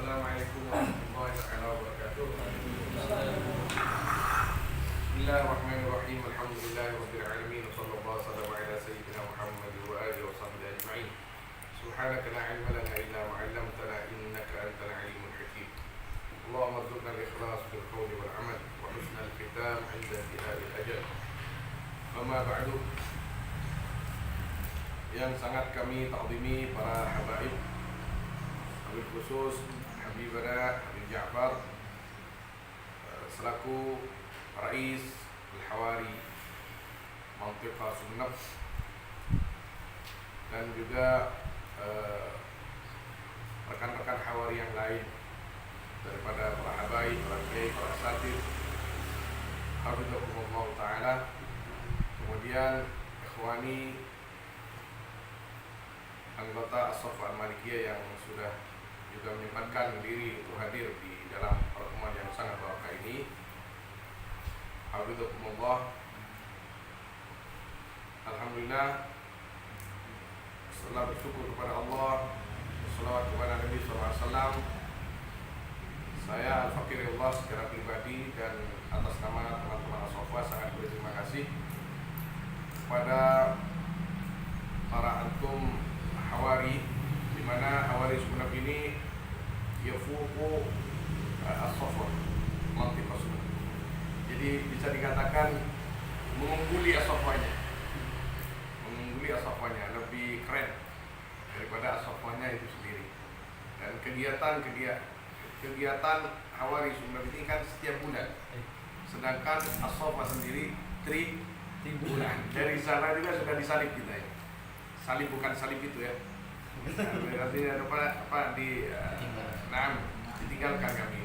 Assalamualaikum warahmatullahi wabarakatuh. Bismillahirrahmanirrahim. Alhamdulillahirabbil alamin. Wassallallahu ala sayyidina Muhammad wa alihi wa sahbihi ajma'in. Subhanaka la ilma lana illa ma 'allamtana innaka antal alimul hakim. Allahumma arzuqna al-ikhlas fil qawli wal 'amal wa husnal khitam 'inda intihail ajal. Amma ba'du. Yang sangat kami ta'zimi para habaib, Habib khusus Habibana Habib Ja'far selaku Rais Al-Hawari Mantiqah Sunnah, dan juga rekan-rekan Hawari yang lain daripada para habaib, para kiai, para asatidz, hafizahumullah ta'ala. Kemudian ikhwani anggota As-Shaff Al-Malikiyah yang sudah juga menyempatkan diri untuk hadir di dalam pertemuan yang sangat barakah ini. Hafizahumullah. Alhamdulillah, setelah bersyukur kepada Allah, salawat kepada Nabi SAW, saya Al-Fakirullah secara pribadi dan atas nama teman-teman As-Shaff sangat berterima kasih kepada para antum Hawari, di mana Hawari Sunnah ini yafuqu as-Shaff Mantiqah Sunnah. Jadi bisa dikatakan mengungguli as-Shaffanya, lebih keren daripada as-Shaffanya itu sendiri. Dan kegiatan Hawari Sunnah ini kan setiap bulan, sedangkan as-Shaff sendiri 3 bulan. Dari sana juga sudah disalib kita ya. Salib bukan salib itu ya. Berarti apa ditinggalkan kami.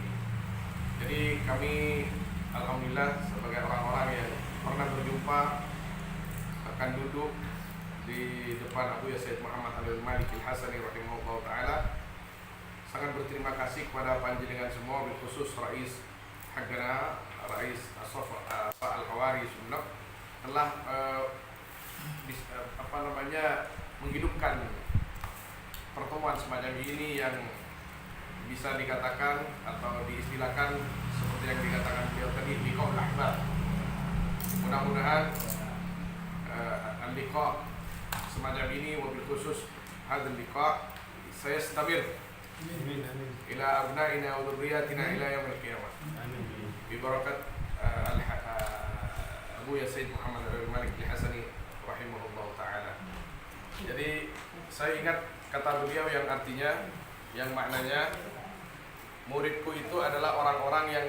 Jadi kami alhamdulillah sebagai orang-orang yang pernah berjumpa akan duduk di depan Abu Sayyid Muhammad Al-Malik Al-Hasani rahimahullah ta'ala, sangat berterima kasih kepada panjenengan semua, khusus Rais Hagana, Rais As-Shaff Al-Hawari Sunnah telah menghidupkan pertemuan semacam ini yang bisa dikatakan atau diistilahkan seperti yang dikatakan beliau tadi, liqa al-ahbab. Mudah-mudahan liqa semacam ini, wabil khusus hadzal liqa saya stabir ila abnaina wa dzurriyyatina ila yaumil qiyamah. Bi barakat Abu Sayyid Muhammad Al-Malik Al-Hasani rahimahullah ta'ala. Jadi saya ingat kata beliau yang artinya, yang maknanya, muridku itu adalah orang-orang yang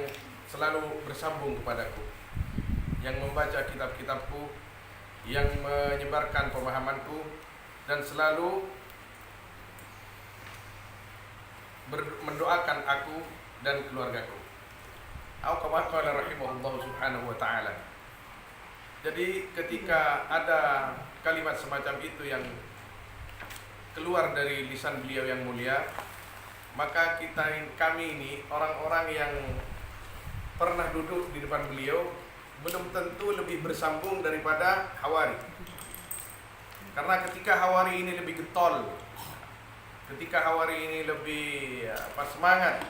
selalu bersambung kepadaku, yang membaca kitab-kitabku, yang menyebarkan pemahamanku, dan selalu mendoakan aku dan keluargaku. Au kama qala rahimahullah subhanahu wa ta'ala. Jadi ketika ada kalimat semacam itu yang keluar dari lisan beliau yang mulia, maka kami ini orang-orang yang pernah duduk di depan beliau belum tentu lebih bersambung daripada Hawari. Karena ketika Hawari ini lebih getol, ketika Hawari ini lebih semangat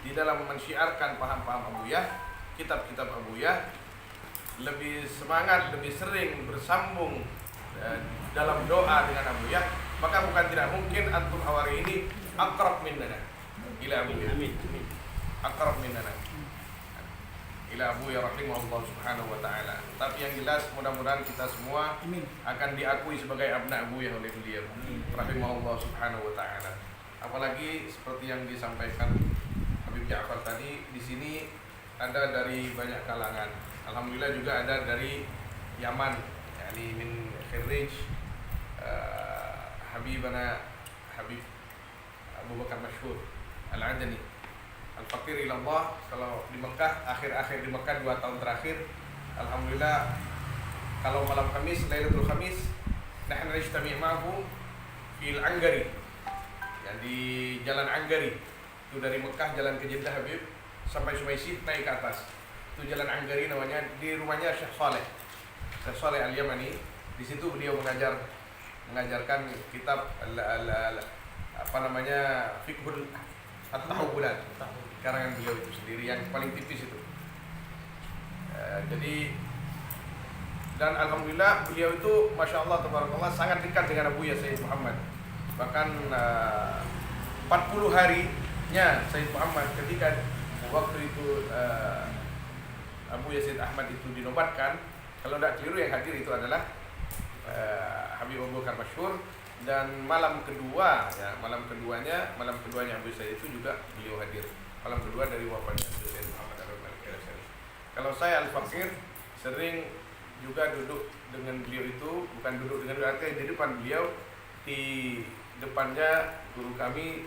di dalam mensyiarkan paham-paham Abuyah, kitab-kitab Abuyah, lebih semangat, lebih sering bersambung dalam doa dengan Abuyah, maka bukan tidak mungkin antum Hawari ini akrab minnana ila Abuyah. Akrab minnana ila Abuyah rahimahullah subhanahu wa ta'ala. Tapi yang jelas mudah-mudahan kita semua akan diakui sebagai abna Abuyah oleh beliau rahimahullah subhanahu wa ta'ala. Apalagi seperti yang disampaikan Habib Ja'far tadi, di sini ada dari banyak kalangan. Alhamdulillah juga ada dari Yaman, yakni min Khirij, Habibana Habib Abu Bakar Masyhur Al-Adani Al-Fakir ilallah. Kalau di Mekah, akhir-akhir di Mekah 2 tahun terakhir, alhamdulillah kalau malam Kamis, Lailatul Khamis, nahnu najtami' ma'ahu fil Anggari, yang di Jalan Anggari. Itu dari Mekah jalan ke Jeddah Habib sampai Sumaisi naik ke atas. Itu Jalan Anggari namanya, di rumahnya Syekh Saleh Al-Yamani. Di situ beliau mengajarkan kitab fiqhul At-Tahawulat, karangan beliau itu sendiri yang paling tipis itu. Jadi dan alhamdulillah beliau itu masya Allah tabarakallah sangat dekat dengan Abuya Sayyid Muhammad. Bahkan 40 harinya Sayyid Muhammad ketika waktu itu Abu Yazid Ahmad itu dinobatkan, kalau tidak keliru yang hadir itu adalah Habib Abu Bakar Masyhur, dan malam keduanya Abu Sayyid itu juga beliau hadir. Malam kedua dari wafatnya Abu Sayyid Muhammad Al-Asari. Kalau saya Al-Fakir sering juga duduk dengan beliau itu, bukan duduk dengan berarti di depan beliau, di depannya guru kami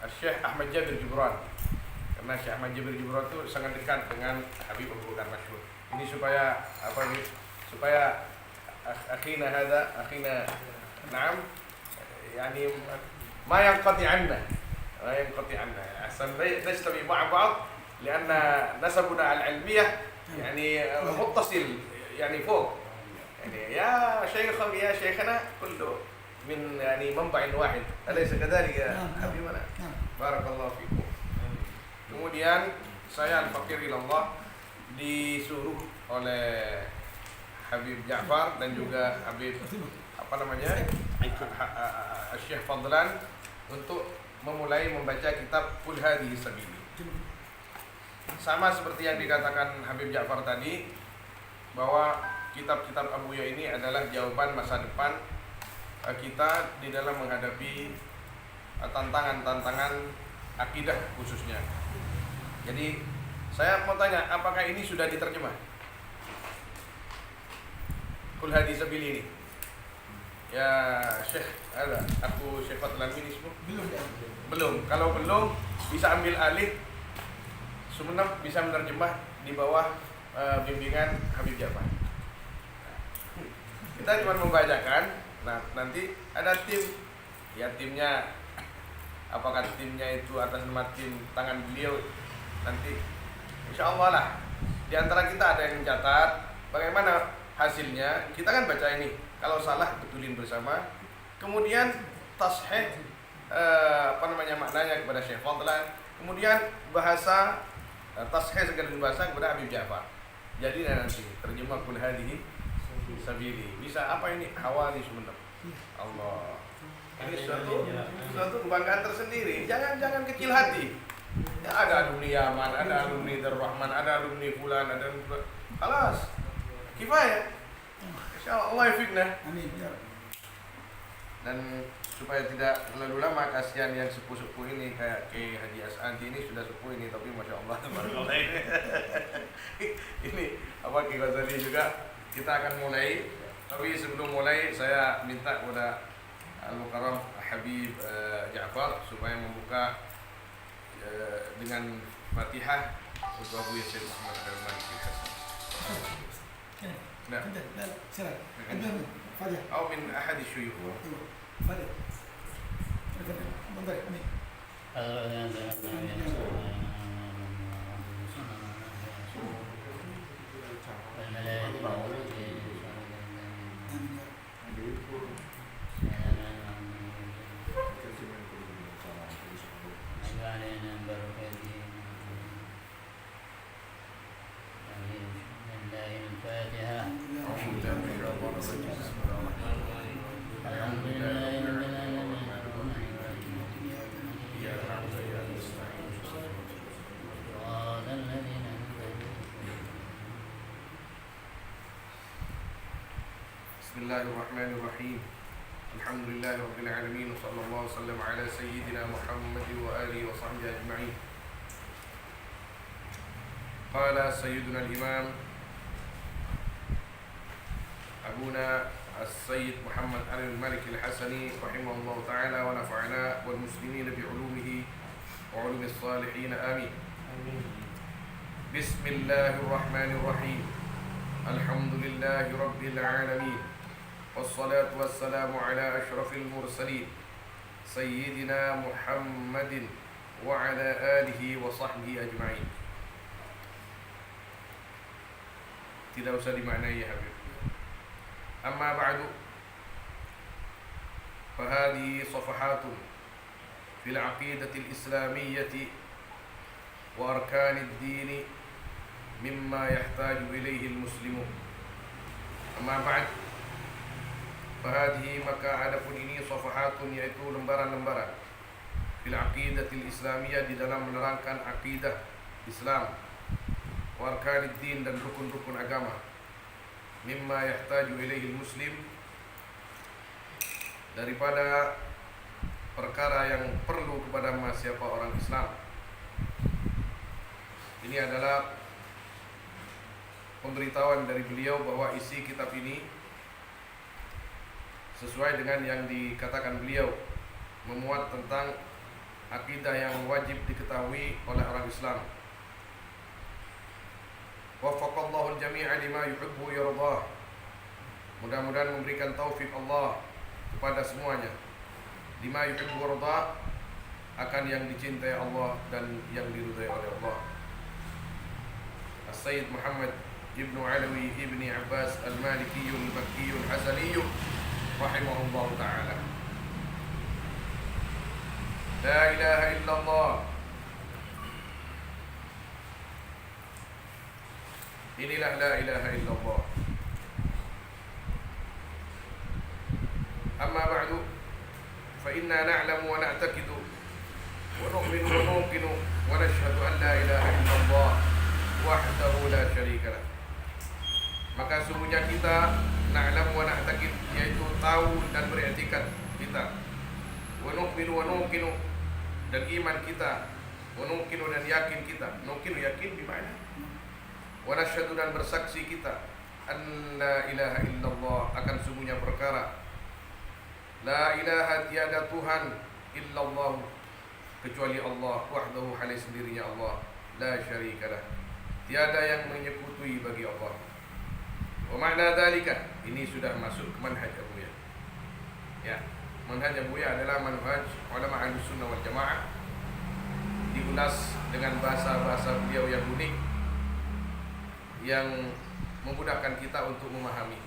Syekh Ahmad Jabir Jibran. Karena Syekh Ahmad Jabir Jibran itu sangat dekat dengan Habib Abu Bakar Masyhur. Ini supaya apa nih? Supaya akhina na'am, yani ma yanqati 'anna. Ahsan nastami ma'a ba'd لأن نسبنا العلمية يعني متصل يعني فوق. يعني يا شيخنا كله من يعني منبع واحد. أليس كذلك يا حبيبنا؟ بارك الله فيكم. Kemudian saya Al-Fakir Ilallah disuruh oleh Habib Ja'far dan juga Habib Syekh Fadlan untuk memulai membaca kitab Qul Hadhihi Sabili. Sama seperti yang dikatakan Habib Ja'far tadi, bahwa kitab-kitab Abuya ini adalah jawaban masa depan kita di dalam menghadapi tantangan-tantangan akidah khususnya. Jadi saya mau tanya, apakah ini sudah diterjemah? Qul Hadhihi Sabili ini. Ya Syekh, aku Syekh Fadlan ini semua? Belum. Kalau belum, bisa ambil alih. Sumenep bisa menerjemah di bawah bimbingan Habib Ja'far. Kita cuma membacakan. Nah, nanti ada tim. Ya timnya, apakah timnya itu atas nama tim tangan beliau, nanti insya Allah lah di antara kita ada yang mencatat bagaimana hasilnya. Kita kan baca ini, kalau salah betulin bersama, kemudian tasheh maknanya kepada Syekh Fadlan, kemudian bahasa tasheh segala bahasa kepada Habib Ja'far. Jadi nanti terjemah Qul Hadhihi Sabili. Bisa apa ini? Hawali Sumenep. Allah. Ini suatu kebanggaan tersendiri. Jangan kecil hati. Ya, ada alumni Yaman, ada alumni Darul Rahman, ada alumni Fulan, ada alumni. Halas. Kifayah. Insyaallah yafiqna. Amin. Dan supaya tidak terlalu lama, kasihan yang sepuh-sepuh ini kayak Kiai Haji As'anti ini sudah sepuh ini, tapi masya Allah tabarakallah ini apa Kiai Ghazali juga. Kita akan mulai, tapi sebelum mulai saya minta kepada Al-Mukarram Habib Ja'far supaya membuka dengan Fatihah untuk Abu Yazid Muhammad Al-Malik Al-Hasan. Nah, أو من أحد الشيوخ. Bismillahirrahmanirrahim. Alhamdulillahi rabbil alamin, sallallahu wasallam ala sayyidina Muhammad wa alihi wa sahbihi ajma'in. Qala sayyiduna al-imam Abuna As-Sayyid Muhammad Al-Malik Al-Hasani rahimahullah ta'ala wa nafa'ana wal muslimin bi ulumihi wa ulumi as-salihin, amin. Bismillahirrahmanirrahim. Alhamdulillahi rabbil alamin. Wassalatu wassalamu ala ashrafil mursalin Sayyidina Muhammadin wa ala alihi wa sahbihi ajma'in. Tidak usah dimaknai ya Habib. Amma ba'du, fahadi safahatun fil aqidatil islamiyyati wa arkanid dini mimma yahtaju ilaihi al-muslimun. Amma ba'd, fahadihi, maka adapun ini safahatun, yaitu lembaran-lembaran, fil aqidatil islamiyah, di dalam menerangkan akidah Islam, wa arkanid din, dan rukun-rukun agama, mimma yahtaju ilaihi muslim, daripada perkara yang perlu kepada siapa orang Islam. Ini adalah pemberitahuan dari beliau bahwa isi kitab ini sesuai dengan yang dikatakan beliau, memuat tentang akidah yang wajib diketahui oleh orang Islam. Waffaqallahu al-jami'a lima yuhibbu wa yardah. Mudah-mudahan memberikan taufik Allah kepada semuanya, lima yuhibbu wa yardah, akan yang dicintai Allah dan yang diridhai oleh Allah. As-Sayyid Muhammad Ibn Alawi Ibn Abbas Al-Maliki Al-Makki Al-Hasani rahimahullah ta'ala. La ilaha illallah. Inilah la ilaha illallah. Amma ba'du, fa inna na'lamu wa na'taqidu wa nu'minu wa nuqinu wa nashhadu an la ilaha illallah wahdahu la syarika lah. Maka sungguhnya kita na'lamu wa na'taqid, yaitu tahu dan beriktikad kita, wa nu'minu wa nuqinu, dan iman kita, wa nuqinu, dan yakin kita. Nuqinu yakin bimana, wa nashhadu, dan bersaksi kita, an la ilaha illallah, akan sungguhnya perkara la ilaha, tiada Tuhan, illallah, kecuali Allah, wahdahu, halai sendirinya Allah, la syarikalah, tiada yang menyekutui bagi Allah. Wa ma'na dzalika, ini sudah masuk ke manhaj Abuya. Ya, manhaj Abuya adalah manhaj ulama Ahlussunnah wal Jamaah, diulas dengan bahasa-bahasa beliau yang unik, yang memudahkan kita untuk memahami.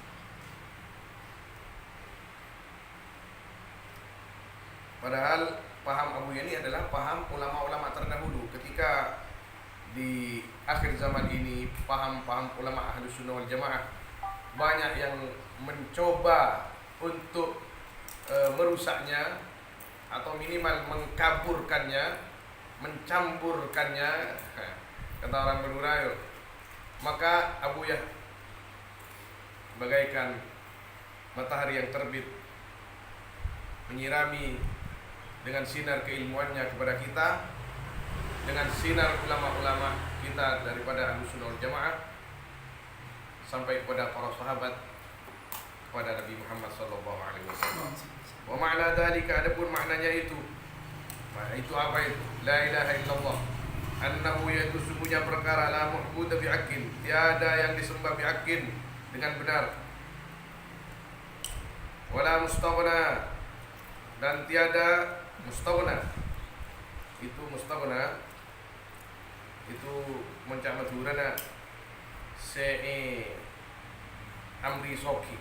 Padahal paham Abuya ini adalah paham ulama-ulama terdahulu. Ketika di akhir zaman ini, paham-paham ulama Ahlussunnah wal Jamaah banyak yang mencoba untuk merusaknya, atau minimal mengkaburkannya, mencamburkannya, kata orang Madura. Maka Abuya bagaikan matahari yang terbit, menyirami dengan sinar keilmuannya kepada kita, dengan sinar ulama-ulama kita daripada Ahlussunnah wal Jamaah, sampai kepada para sahabat, kepada Nabi Muhammad sallallahu alaihi wasallam. Wa ma'na dzalika, adapun maknanya itu. Itu apa itu? La ilaha illallah. Annahu, yaitu sungguhnya perkara, la ma'budu bihaqqin, tiada yang disembah bihaqqin, dengan benar. Wala mustaghna, dan tiada mustaghna. Itu mustaghna itu mencak madhurana se amri soki,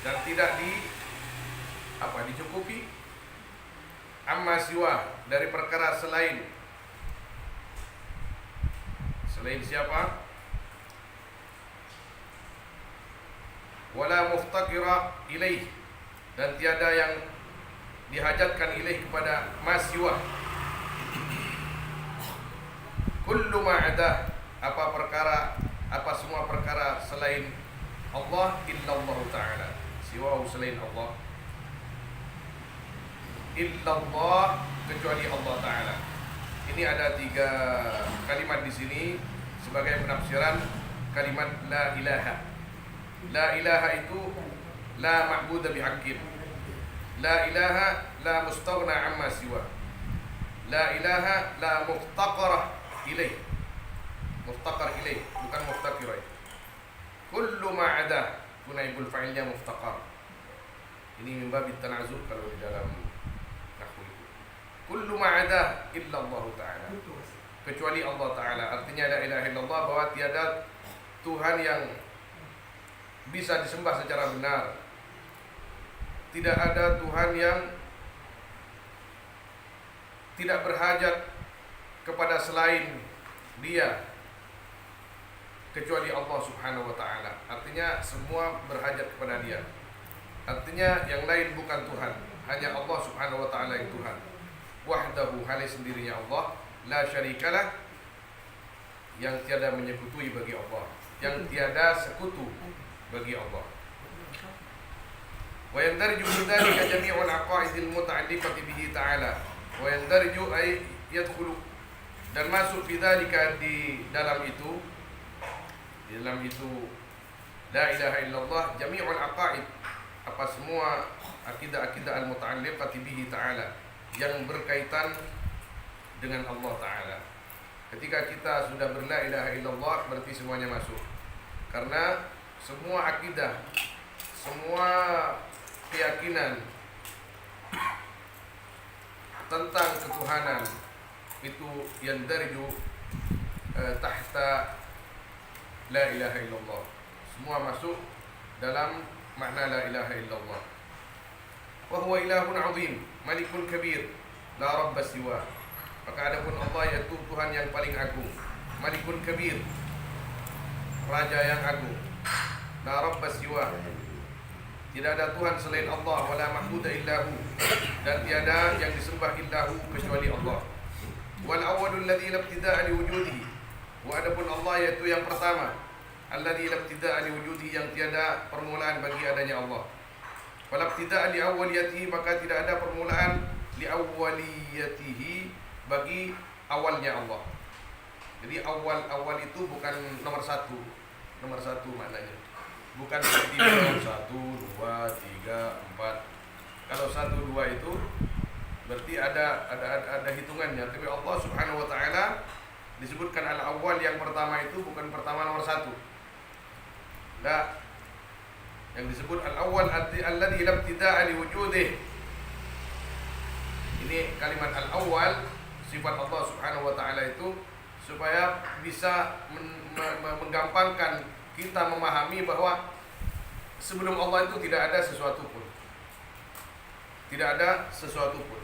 dan tidak dicukupi, amma siwa, dari perkara selain siapa, wala muftaqira ilaih, dan tiada yang dihajatkan ilaih kepada masiwa, kullu ma'adah, apa semua perkara selain Allah, illallah ta'ala, siwa selain Allah, illallah, kecuali Allah ta'ala. Ini ada 3 kalimat di sini sebagai penafsiran kalimat la ilaha. La ilaha itu la ma'budu bihaqqin, la ilaha la mustaghna amma siwa, la ilaha la muftaqarah ilaih. Muftaqar ilaih, bukan muftaqirah. Kullu ma'ada, kunaibul fa'ilnya muftaqar. Ini min babit tanazul kalau di dalam nahwu itu. Kullu ma'ada illa Allah Ta'ala, kecuali Allah Ta'ala. Artinya la ilaha illallah, bahwa tiada Tuhan yang bisa disembah secara benar tidak ada Tuhan yang tidak berhajat kepada selain Dia kecuali Allah Subhanahu wa taala. Artinya semua berhajat kepada Dia. Artinya yang lain bukan Tuhan, hanya Allah Subhanahu wa taala yang Tuhan. Wahdahu, hal sendirinya Allah, la syarikalah, yang tiada menyekutui bagi Allah, yang tiada sekutu bagi Allah. Wa yandarju fi dzalika jami'ul aqaidil muta'alliqati bihi ta'ala. Wa yandarju ay yadkhulu, dan masuk fi dzalika, di dalam itu la ilaha illallah, jami'ul aqaid, apa semua akidah-akidah al-muta'alliqati bihi ta'ala, yang berkaitan dengan Allah Ta'ala. Ketika kita sudah berla ilaha illallah, berarti semuanya masuk. Karena semua akidah, semua keyakinan tentang ketuhanan itu yang darju tahta la ilaha illallah. Semua masuk dalam makna la ilaha illallah. Wa huwa ilahun azim, malikun kabir, la rabba siwa. Maka adapun Allah yaitu Tuhan yang paling agung, malikun kabir, raja yang agung, la rabba siwa, tidak ada Tuhan selain Allah, wala mahbuda illahu, dan tiada yang disembah illahu kecuali Allah. Wal awwalul ladzi la ibtida'a li wujudihi, wa adapun Allah yaitu yang pertama, alladzi la ibtida'a li wujudihi, yang tiada permulaan bagi adanya Allah. Wala ibtida'a li awwaliyatihi, maka tidak ada permulaan li awwaliyatihi, bagi awalnya Allah. Jadi awal itu bukan nomor satu maknanya. Bukan seperti 1, 2, 3, 4. Kalau 1, 2 itu berarti ada hitungannya. Tapi Allah Subhanahu wa taala disebutkan al-awwal, yang pertama itu bukan pertama nomor 1. Nah, yang disebut al-awwal alladzi lam ibtida'a li wujudihi. Ini kalimat al-awwal, sifat Allah Subhanahu wa taala itu, supaya bisa menggampangkan kita memahami bahwa sebelum Allah itu tidak ada sesuatu pun. Tidak ada sesuatu pun.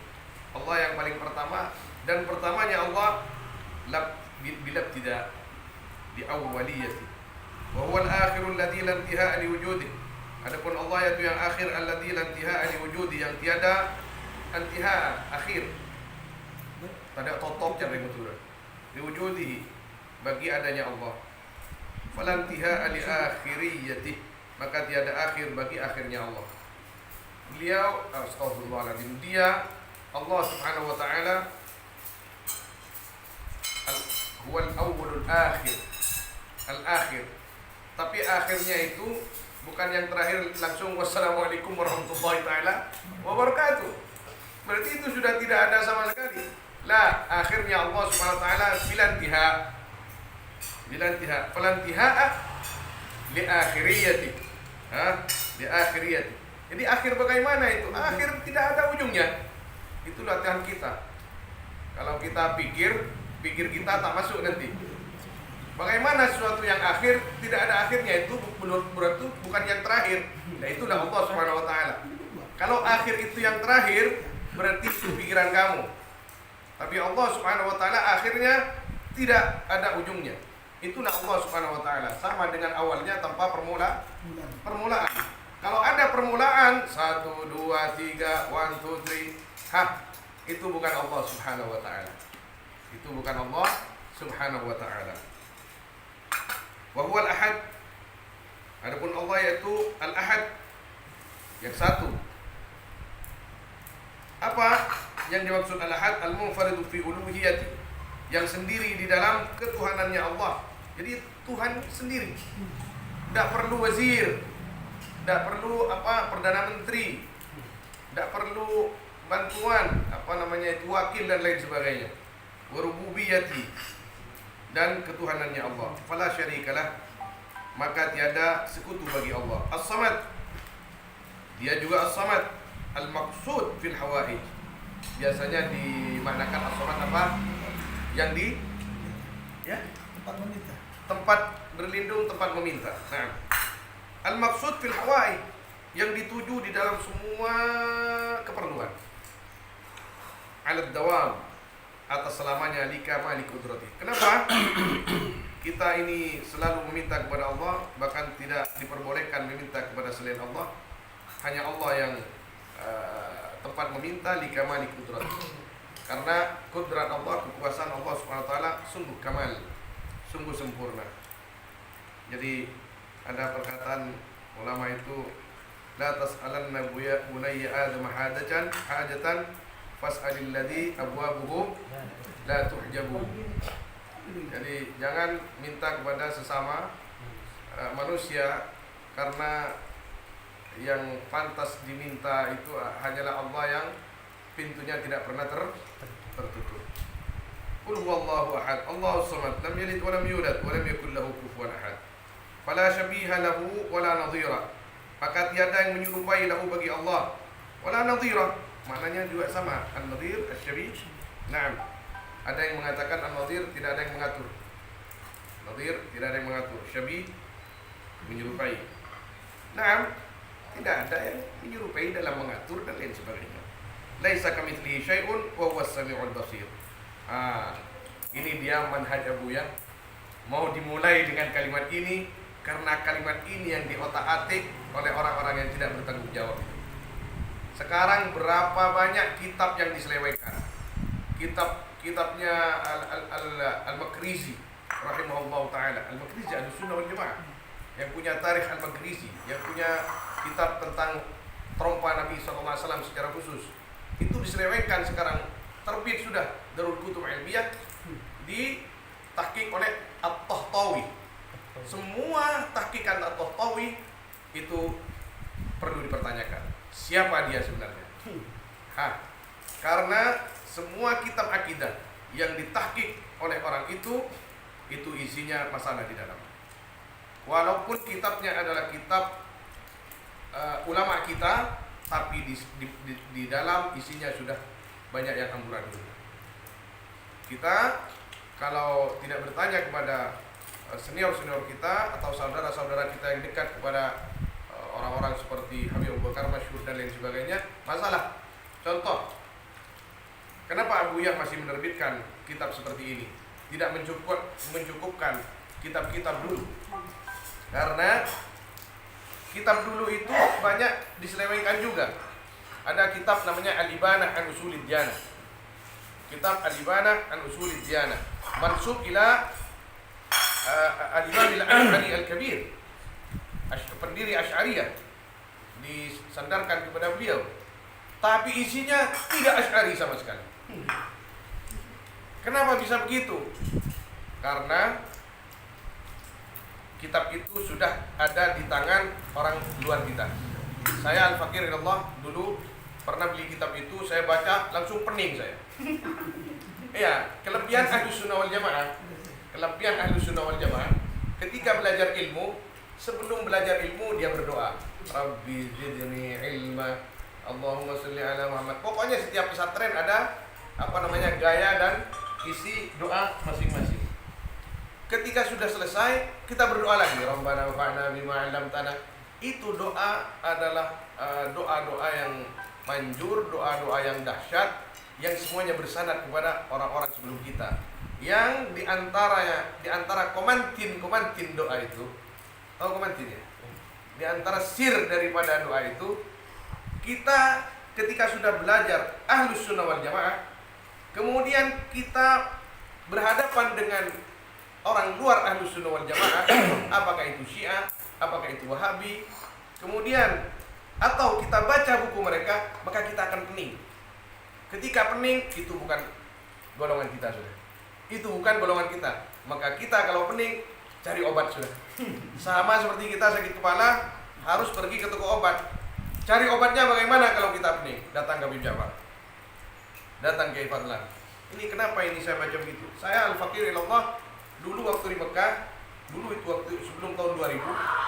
Allah yang paling pertama, dan pertamanya Allah bila tidak di awwaliyati. Wa huwa al-akhirul ladzi la intihaa li wujudi. Adapun Allah yaitu yang akhir, alladzi la intihaa li wujudi, yang tiada intihaa, akhir. Tidak totoknya begitu. Li wujudihi, bagi adanya Allah. Fala intihaa li akhiriyati, maka tiada akhir bagi akhirnya Allah. Beliau, astagfirullahaladzim, Dia Allah Subhanahu wa taala huwal awwalul akhir, al-akhir. Tapi akhirnya itu bukan yang terakhir langsung wassalamualaikum warahmatullahi taala wabarakatuh. Berarti itu sudah tidak ada sama sekali. La, akhirnya Allah Subhanahu wa taala bila intiha. Fala intihaa li akhiriyati. Li akhiriyati. Jadi akhir bagaimana itu? Akhir tidak ada ujungnya. Itu latihan kita. Kalau kita pikir kita tak masuk nanti. Bagaimana sesuatu yang akhir tidak ada akhirnya, itu berarti bukan yang terakhir. Nah, itulah Allah Subhanahu wa taala. Kalau akhir itu yang terakhir, berarti itu pikiran kamu. Tapi Allah Subhanahu wa taala akhirnya tidak ada ujungnya. Itulah Allah Subhanahu wa taala, sama dengan awalnya tanpa permulaan. Kalau ada permulaan 1, 2, 3, 1, 2, 3, itu bukan Allah Subhanahu wa taala. Itu bukan Allah Subhanahu wa taala. Wa huwal ahad. Adapun Allah yaitu al-ahad, yang satu. Apa yang dimaksud al-ahad? Al-munfaridu fi uluhiyati, yang sendiri di dalam ketuhanannya Allah. Jadi Tuhan sendiri. Tidak perlu wazir, tidak perlu perdana menteri, tidak perlu bantuan wakil dan lain sebagainya. Wa rububiyati, dan ketuhanannya Allah. Fala syarikalah, maka tiada sekutu bagi Allah. As-samad, Dia juga as-samad. Al-maqsud fil hawaij, biasanya dimaknakan as-samad apa? Yang tempat meminta. Tempat berlindung, tempat meminta. Nah, al-maqsud fil hawaij, yang dituju di dalam semua keperluan. Alad dawam, atas selamanya, lika mali kudrati. Kenapa? Kita ini selalu meminta kepada Allah, bahkan tidak diperbolehkan meminta kepada selain Allah. Hanya Allah yang tempat meminta, lika mali kudrati. Karena kudrat Allah, kekuasaan Allah Subhanahu wa taala sungguh kamal, sungguh sempurna. Jadi ada perkataan ulama itu, la tas'alanna bunayya adam hajatan fas'alil ladzi abwabuhu la tuhjabu. Jadi jangan minta kepada sesama manusia, karena yang pantas diminta itu hanyalah Allah yang pintunya tidak pernah tertutup. Qul huwallahu ahad, Allahus samad, lam yalid wa lam yulad wa lam yakul lahu kufuwan ahad. Fala syabiha lahu wa la nadhira. Maka tiada yang menyerupai lahu bagi Allah. Wala nadhira, maknanya juga sama. An-nadhir, asy-syabih. Naam. Ada yang mengatakan an-nadhir, tidak ada yang mengatur. Nadhir, tidak ada yang mengatur. Syabih, menyerupai. Naam, tidak ada yang menyerupai dalam mengatur dan lain sebagainya. Laisa kamitslihi syai'un wa huwas samiul basir. Ini dia manhaj Abu ya. Mau dimulai dengan kalimat ini karena kalimat ini yang diotak-atik oleh orang-orang yang tidak bertanggung jawab. Sekarang berapa banyak kitab yang diselewengkan? Kitabnya Al-Makrizi rahimahullah taala. Al-Makrizi Ahlussunnah wal Jamaah, yang punya tarikh Al-Makrizi, yang punya kitab tentang trompa Nabi SAW secara khusus. Itu diselewengkan sekarang, terbit sudah Darul Kutub Ilmiyah, ditahqiq oleh At-Tahtawi. Semua tahqiqan At-Tahtawi itu perlu dipertanyakan. Siapa dia sebenarnya? Karena semua kitab akidah yang ditahqiq oleh orang itu isinya masalah di dalam. Walaupun kitabnya adalah kitab ulama kita, tapi di dalam isinya sudah banyak yang amburadul. Kita kalau tidak bertanya kepada senior-senior kita atau saudara-saudara kita yang dekat kepada orang-orang seperti Habib Abu Bakar Masyhur dan lain sebagainya, masalah. Contoh, kenapa Abu Yah masih menerbitkan kitab seperti ini? Tidak mencukupkan kitab-kitab dulu. Karena kitab dulu itu banyak diselewengkan juga. Ada kitab namanya Al-Ibanah an Usulid Diyanah. Kitab Al-Ibanah an Usulid Diyanah mansub ila Al-Imam Al-Ash'ari Al-Kabir, pendiri Asy'ariyah, disandarkan kepada beliau. Tapi isinya tidak Asy'ari sama sekali. Kenapa bisa begitu? Karena kitab itu sudah ada di tangan orang luar kita. Saya Al-Fakir ilallah dulu pernah beli kitab itu, saya baca langsung pening saya. Iya, kelebihan Ahlussunnah wal Jamaah. Kelebihan Ahlussunnah wal Jamaah, ketika belajar ilmu, sebelum belajar ilmu dia berdoa, Rabbi zidni ilma, Allahumma sholli ala Muhammad. Pokoknya setiap pesantren ada gaya dan isi doa masing-masing. Ketika sudah selesai, kita berdoa lagi, Rabbana wafa'na bima 'allamtana. Itu doa adalah doa-doa yang manjur, doa-doa yang dahsyat, yang semuanya bersanad kepada orang-orang sebelum kita. Yang di antara komantin doa itu, tahu komantin ya? Di antara sir daripada doa itu, kita ketika sudah belajar Ahlussunnah wal Jamaah, kemudian kita berhadapan dengan orang luar Ahlussunnah wal Jamaah, apakah itu Syiah, apakah itu Wahabi, kemudian atau kita baca buku mereka, maka kita akan pening. Ketika pening, itu bukan golongan kita sudah. Itu bukan golongan kita. Maka kita kalau pening, cari obat sudah. Sama seperti kita sakit kepala, harus pergi ke toko obat. Cari obatnya bagaimana kalau kita pening? Datang ke Habib Ja'far, datang ke Fadlan. Ini kenapa ini saya baca begitu? Saya Al-Fakir ilallah, dulu waktu di Mekah, dulu itu waktu sebelum tahun 2000,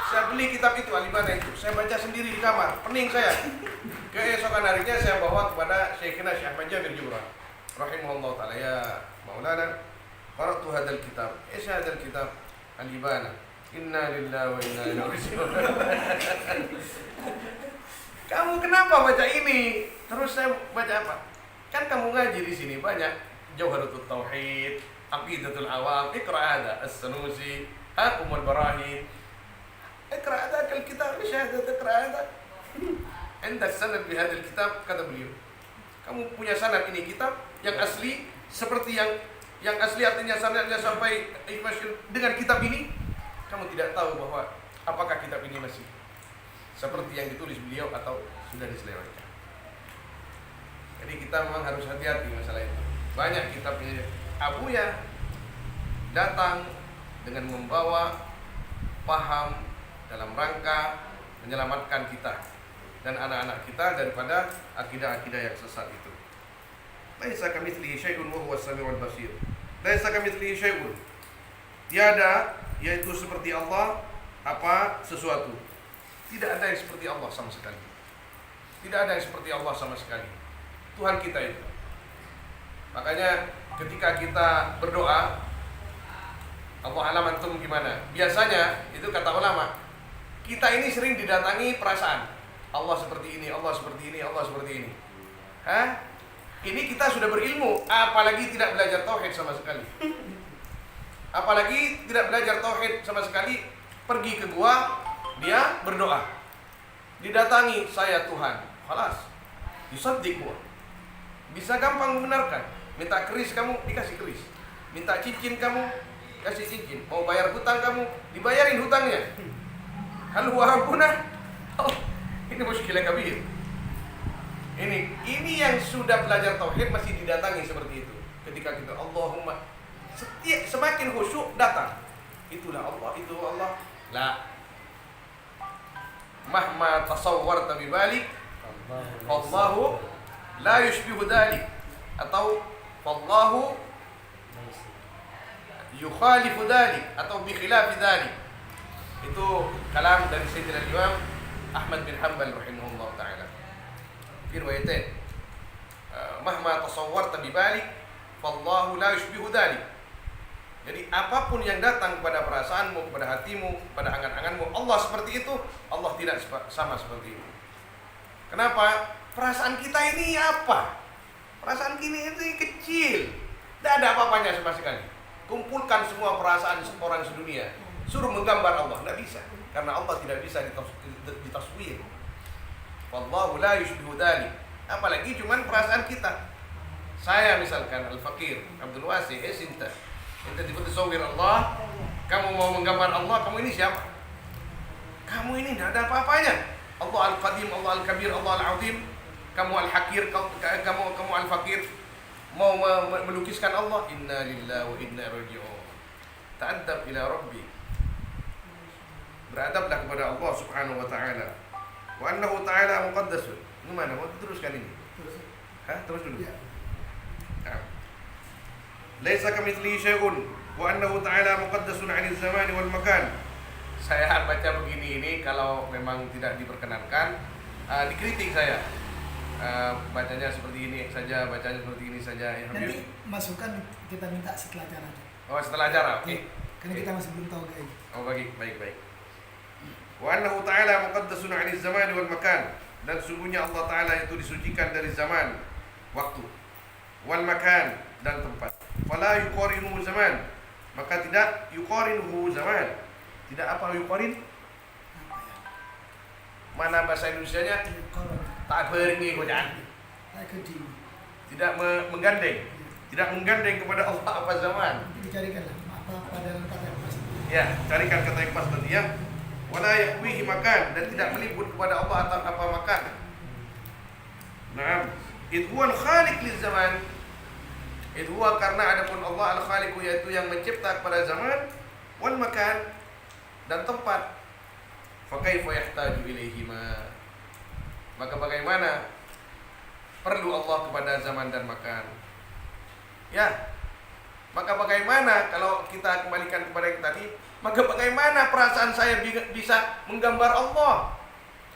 saya beli kitab itu, Al-Ibanah itu. Saya baca sendiri di kamar, pening saya. Keesokan harinya saya bawa kepada Syekhina Syekh Ahmad Jabir Jumrah rahimahullah ta'ala, ya Maulana, qara'tu hadzal kitab. Hadzal kitab Al-Ibanah. Inna lillahi wa inna ilaihi raji'un. Kamu kenapa baca ini? Terus saya baca apa? Kan kamu ngaji di sini banyak Jauharatul Tauhid, Aqidatul Awam, Iqra' hada As-Sanusi, Ummul Barahin. Iqra' hada al-kitab, syahadat Iqra' hada. Indak sanad bi hadzal kitab, kata beliau. Kamu punya sanad ini kitab yang asli seperti yang asli, artinya sanadnya sampai dengan kitab ini. Kamu tidak tahu bahwa apakah kitab ini masih seperti yang ditulis beliau atau sudah diselewengkan. Jadi kita memang harus hati-hati masalah itu. Banyak kitabnya Abuya datang dengan membawa paham dalam rangka menyelamatkan kita dan anak-anak kita daripada akidah-akidah yang sesat itu. Laisa kamitslihi syai'un wa huwas samiul basir. Laisa kamitslihi syai'un. Tiada, yaitu seperti Allah apa sesuatu. Tidak ada yang seperti Allah sama sekali. Tidak ada yang seperti Allah sama sekali. Tuhan kita itu. Makanya ketika kita berdoa, Allah alam antum gimana? Biasanya itu kata ulama, kita ini sering didatangi perasaan. Allah seperti ini, Allah seperti ini, Allah seperti ini. Ini kita sudah berilmu, apalagi tidak belajar tauhid sama sekali. Apalagi tidak belajar tauhid sama sekali, pergi ke gua, dia berdoa, didatangi saya Tuhan, khalas, yusaddiq gua. Bisa gampang membenarkan. Minta keris kamu, dikasih keris. Minta cincin kamu, kasih cincin. Mau bayar hutang kamu, dibayarin hutangnya. Hal huwa rabbuna. Oh, ini muskilah kabir. Ini yang sudah belajar tauhid masih didatangi seperti itu. Ketika kita Allahumma, semakin khusyuk datang. Itulah Allah, itu Allah. La mahma tasawwarta bibalik Allahu la yushbihu dhalik, atau Allahu yukhalifu dhalik, atau bikhilafi dhalik. Itu kalam dari Sayyidina Imam Ahmad bin Hanbal rahimahullah ta'ala fi riwayatain. Mahma tasawwarta bibalik Allahu la yushbihu dhalik. Jadi apapun yang datang kepada perasaanmu, kepada hatimu, kepada angan-anganmu, Allah seperti itu, Allah tidak sama seperti itu. Kenapa? Perasaan kita ini apa? Perasaan kita ini kecil, tidak ada apa-apanya sama sekali. Kumpulkan semua perasaan orang sedunia, suruh menggambar Allah, tidak bisa. Karena Allah tidak bisa ditaswir. Wallahu la yushbihu dzalik. Apalagi cuman perasaan kita. Saya misalkan Al-Faqir Abdul Wasi, Sinta. Ente ditasawir Allah, kamu mau menggambar Allah, kamu ini siapa? Kamu ini tidak ada apa-apanya. Allah Al-Qadim, Allah Al-Kabir, Allah Al-Azim. Kamu Al-Hakir, kamu Al-Faqir. Mau melukiskan Allah, inna lillahi wa inna ilaihi raji'un. Ta'addab ila Rabbi. Beradablah kepada Allah Subhanahu wa ta'ala. Wa annahu ta'ala muqaddasun. Gimana? Mau teruskan ini? Terus dulu. Laisa kamitslihi syai'un wa annahu ta'ala muqaddasun 'anil zamani wal makan. Saya baca begini ini kalau memang tidak diperkenankan, dikritik saya. Bacanya seperti ini saja, bacanya seperti ini saja. Nanti masukan kita minta setelah acara. Oh, setelah acara. Oke. Karena kita masih belum tahu guys. Oh, baik. Wa annahu ta'ala muqaddasun 'anil zamani wal makan. Dan sungguhnya Allah Ta'ala itu disucikan dari zaman, waktu, wal makan, dan tempat. Fala yuqarinuhu zaman, maka tidak yuqarinuhu zaman. Tidak apa yuqarin? Mana bahasa Indonesianya? Tak beringi kocan. Tidak menggandeng. Tidak menggandeng kepada Allah apa zaman. Dicarikanlah apa dalam kata yang pas. Ya, carikan kata yang pas tadi ya. Wala yahwihi makan, dan tidak meliput kepada Allah atau apa makan. Naam, idhuwal khaliq liz zaman. Idhuwa karena adapun Allah al-khaliqu, yaitu yang mencipta kepada zaman, wal makan, dan tempat. Fa kaifa yahtaju ilaihima, maka bagaimana perlu Allah kepada zaman dan makan? Ya, maka bagaimana kalau kita kembalikan kepada yang tadi? Maka bagaimana perasaan saya bisa menggambar Allah?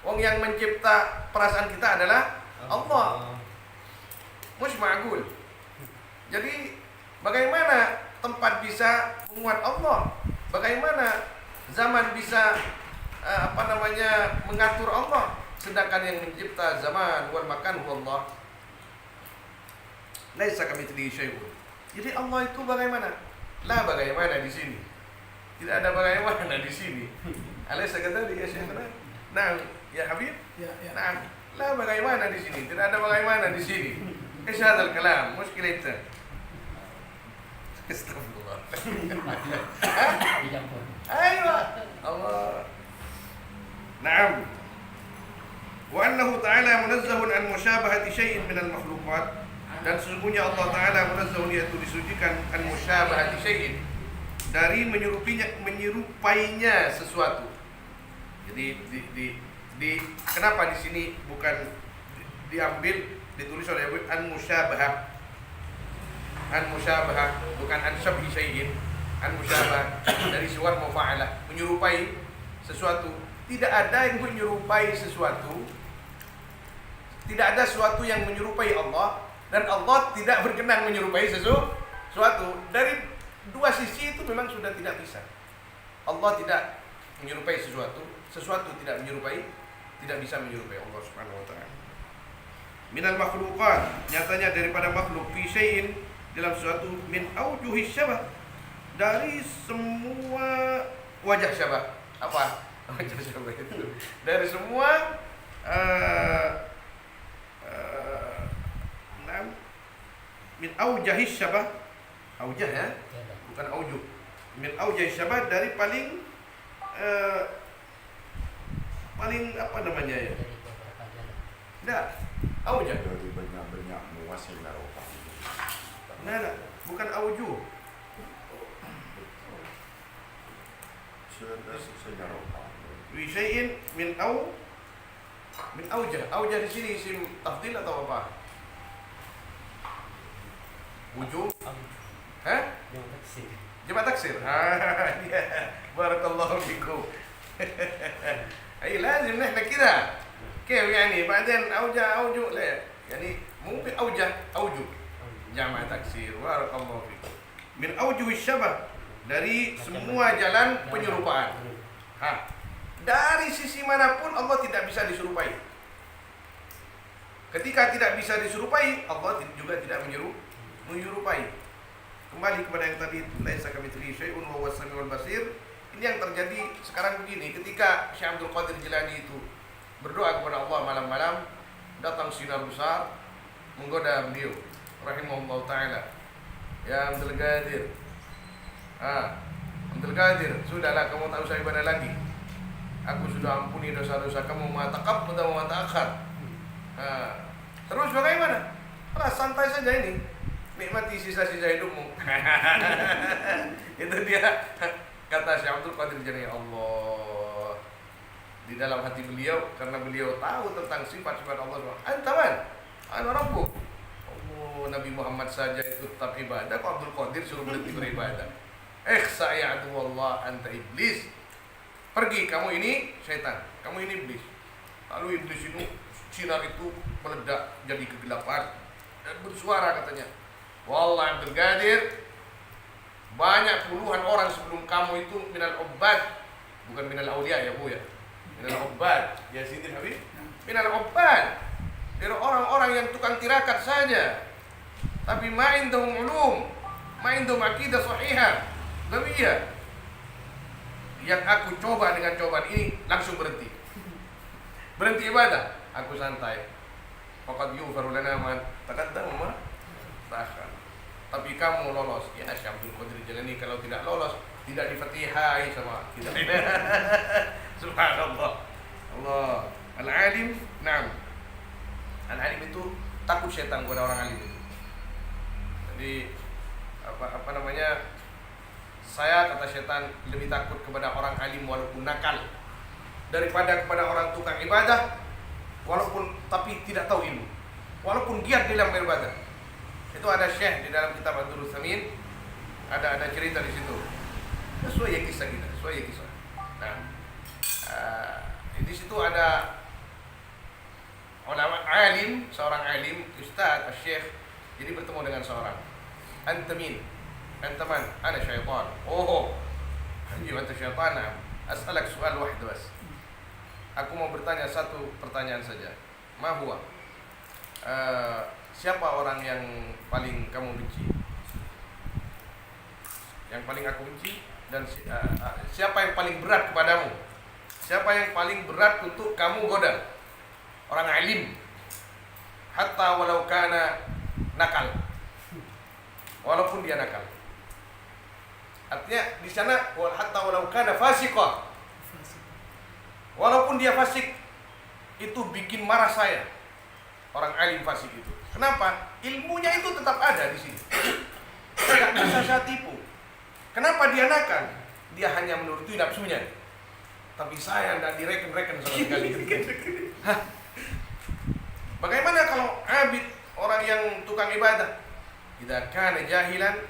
Wong yang mencipta perasaan kita adalah Allah. Mush ma'gul. Jadi bagaimana tempat bisa memuat Allah? Bagaimana zaman bisa mengatur Allah? Sedangkan yang mencipta zaman wal makan huwa Allah. Laisa kamitslihi syai'un. Jadi Allah itu bagaimana? La bagaimana di sini. Tidak ada bagaimana di sini. Alaysa kadzalik ya Syekhna? Nah, ya Habib? Ya, ya. Nah, la bagaimana di sini. Tidak ada bagaimana di sini. Eis hadzal kalam? Mushkilah itu. Astagfirullah. Aywa. Allah. Naam. Wa annahu ta'ala munazzahun an musyabahati syai'in minal makhluqat. Dan sesungguhnya Allah Ta'ala munazzahun, yaitu disucikan an musyabahati syai'in, dari menyerupainya sesuatu. Jadi kenapa di sini bukan diambil ditulis oleh an musyabah, bukan an syabhi syai'in, an musyabah dari surat mufa'alah, menyerupai sesuatu. Tidak ada yang menyerupai sesuatu, tidak ada sesuatu yang menyerupai Allah, dan Allah tidak berkenan menyerupai sesuatu. Dari dua sisi itu memang sudah tidak bisa. Allah tidak menyerupai sesuatu tidak bisa menyerupai Allah Subhanahu wa taala. Minal makhluqat, nyatanya daripada makhluk, fi syai'in, dalam sesuatu, min aujuhi syabah, dari semua wajah syabah. Apa wajah syabah itu? Dari semua min aujahi syabah, aujah ya, bukan aujuh. Min aujahi syabah, dari paling apa namanya ya? Tidak, aujah. Dari banyak-banyak muasil naropa. Nah, bukan aujuh. Senaropa. Wi syai'in min aujah. Aujah di sini isim tafdil atau apa? Wujud? Hah? Jamak taksir. Ya. Barakallahu fikum. أي لازم نحن كذا. كيف يعني بعدين أوجه لا يعني ممكن أوجه جمع تكسير. بarakallahu fikum. Min aujuhi syabah, dari semua jalan penyerupaan. Dari sisi manapun Allah tidak bisa diserupai. Ketika tidak bisa diserupai, Allah juga tidak menyerupai. Kembali kepada yang tadi, laisa kamitslihi syai'un wa huwas samiul basir. Ini yang terjadi sekarang begini, ketika Syekh Abdul Qadir Jilani itu berdoa kepada Allah malam-malam, datang sinar besar menggoda beliau rahimahullah taala. Ya Abdul Qadir, Abdul Qadir, sudahlah kamu tak usah ibadah lagi. Aku sudah ampuni dosa-dosa kamu, ma taqabbal wa ma ta'akhkhar. Terus bagaimana? Santai saja ini, nikmati sisa-sisa hidupmu. Itu dia kata Syekh Abdul Qadir Jilani. Allah, di dalam hati beliau, karena beliau tahu tentang sifat-sifat Allah SWT. Anta man? Ana rabbuk. Oh, Nabi Muhammad saja itu tetap ibadah, kok Abdul Qadir suruh berhenti beribadah. Ikhsa ya aduwallah anta iblis. Pergi, kamu ini syaitan, kamu ini iblis. Lalu iblis itu, sinar itu meledak jadi kegelapan dan bersuara katanya, wallah Abdul Qadir, banyak puluhan orang sebelum kamu itu minal ubbad, bukan minal awliya ya Bu ya, minal ubbad ya Siti Habib, minal ubbad, dari orang-orang yang tukang tirakat saja, tapi ma indahum ulum, ma indahum aqidah sahihah gawiyah. Yang aku coba dengan cobaan ini langsung berhenti ibadah, aku santai. Faqad yughfaru lana ma taqaddama ma ta'akhkhar. Tapi kamu lolos. Ya Syekh Abdul Qadir Jilani kalau tidak lolos, tidak difatihai sama kita. Subhanallah. Allah. Al-alim, na'am. Al-alim itu takut setan kepada orang alim itu. Jadi apa namanya? Saya, kata setan, lebih takut kepada orang alim walaupun nakal daripada kepada orang tukang ibadah walaupun tapi tidak tahu ilmu, walaupun giat dalam beribadah. Itu ada syekh di dalam kitab Ad-Durrus Tsamin, ada cerita di situ. Sesuai kisah kita, sesuai kisah. Nah, di situ ada ulama alim, seorang alim, ustaz, syekh, jadi bertemu dengan seorang. Anta min? Anta man? Ana syaitan. Oh, anjir anta syaitan. As'alak soal wahid bas. Aku mau bertanya satu pertanyaan saja. Mahua, siapa orang yang paling kamu benci? Yang paling aku benci. Dan siapa yang paling berat kepadamu? Siapa yang paling berat untuk kamu goda? Orang alim. Hatta walau kana nakal. Walaupun dia nakal. Artinya di sana hatta walau kana fasiqah. Walaupun dia fasik, itu bikin marah saya. Orang alim fasik itu. Kenapa? Ilmunya itu tetap ada di sini. Tidak bisa saya tipu. Kenapa dia nakal? Dia hanya menuruti nafsunya. Tapi saya tidak direken-reken sama sekali. Hah? Bagaimana kalau abid, orang yang tukang ibadah? Idza kana jahilan,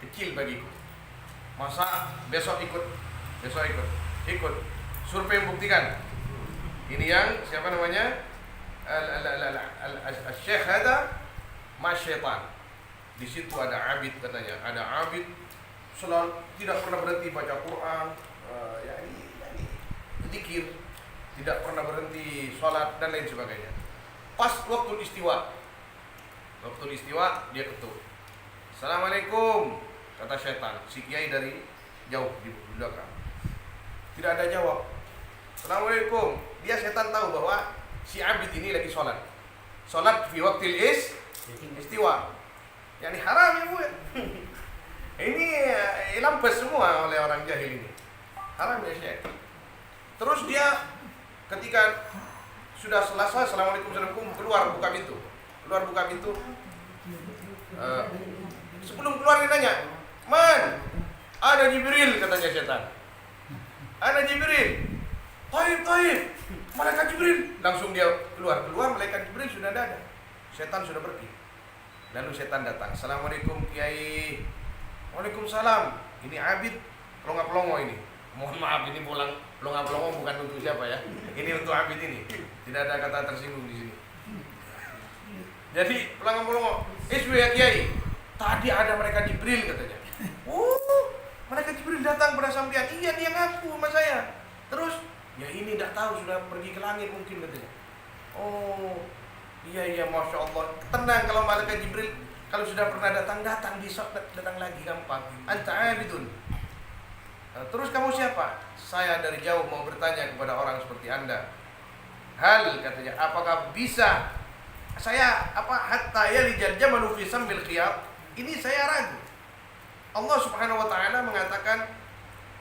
kecil bagiku. Masa besok ikut? Ikut. Survei membuktikan. Ini yang siapa namanya? Al-Syekh hada ma syaitan. Di situ ada abid katanya, ada abid selalu tidak pernah berhenti baca Quran, zikir, tidak pernah berhenti sholat dan lain sebagainya. Pas waktu istiwa dia ketuk. Assalamualaikum, kata syaitan. Si kiai dari jauh di belakang. Tidak ada jawab. Assalamualaikum. Dia setan tahu bahwa si abid ini lagi sholat. Sholat fi waktil istiwa. Yani haram ya Bu. Ini lampas semua oleh orang jahil ini. Haram ya Syekh. Terus dia ketika sudah selesai Assalamualaikum keluar buka pintu. Sebelum keluar dia nanya, "Man, ada Jibril," katanya setan. "Ada Jibril." Taib. Malaikat Jibril. Langsung dia keluar, malaikat Jibril sudah ada. Setan sudah pergi. Lalu setan datang. Assalamualaikum Kiai. Waalaikumsalam. Ini abid pelongo-pelongo ini. Mohon maaf, ini pelongo-pelongo bukan untuk siapa ya. Ini untuk abid ini. Tidak ada kata tersinggung di sini. Jadi pelongo-pelongo. Ya Kiai. Tadi ada malaikat Jibril katanya. Malaikat Jibril datang pada sampean. Iya, dia ngaku sama saya. Terus ya ini tidak tahu sudah pergi ke langit mungkin katanya. Oh. Iya, Masya Allah. Tenang, kalau malaikat Jibril kalau sudah pernah datang besok datang lagi gampang. Anta abidun. Terus kamu siapa? Saya dari jauh mau bertanya kepada orang seperti Anda. Hal katanya, apakah bisa saya hatta yalijal jamalu fi sambil khiyat? Ini saya ragu. Allah Subhanahu wa taala mengatakan